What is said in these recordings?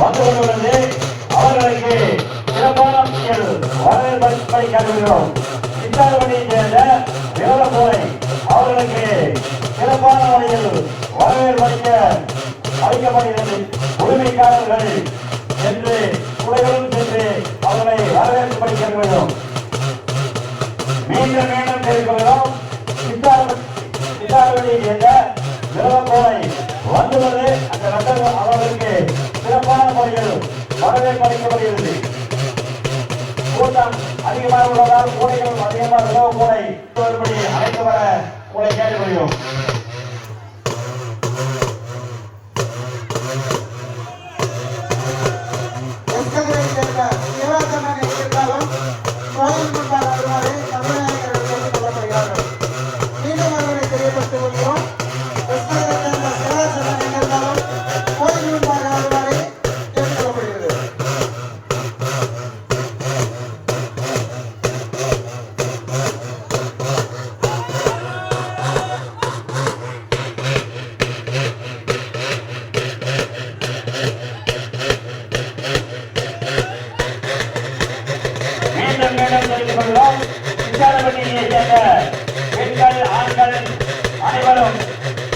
வந்து கொண்டுள்ளது. அவர்களுக்கு சிறப்பான வரவேற்பை காட்டுகிறோம். சித்தார்படியை சேர்ந்த விவரப்போரை அவர்களுக்கு சிறப்பான முறையில் வரவேற்பளிக்க அளிக்கப்படுகிறது. உரிமைக்காரர்கள் சென்று குடைகளும் சென்று அவர்களை வரவேற்பு படிக்க வேண்டும். மீண்டும் மீண்டும் தெரிவிக்கிறோம். சித்தார்படியை சேர்ந்த விவரப்போரை வந்துள்ளது. அந்த நபர் அவர்களுக்கு சிறப்பான முறையில் வரவேற்பு அளிக்கப்படுகிறது. கூட்டம் அதிகமாக உள்ளதால் கூடைகள் அதிகமாக உணவு கூடை அழைத்து வர கூடை கேட்டுக்கொள்கிறோம். சித்தார்பட்டியை சேர்ந்த பெண்கள் ஆண்கள் அனைவரும்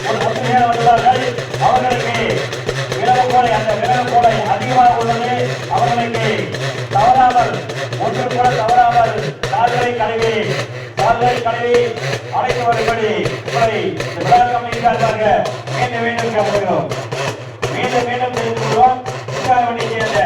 ஒரு 10 பேர் வந்துள்ளார்கள். அவர்களுக்கு விலங்குகோலை அந்த விலங்குகோலை அதிகமாக உள்ளது. அவர்களுக்கு தவறாமல் ஒன்று கூட தவறாமல் கால்களை கழுவி அழைத்து வரும்படி உங்களை விளக்கம் இருக்கிறார்கள். மீண்டும் மீண்டும் கேட்கிறோம். மீண்டும் மீண்டும் தெரிந்து கொள்வோம். சித்தார்பட்டியை சேர்ந்த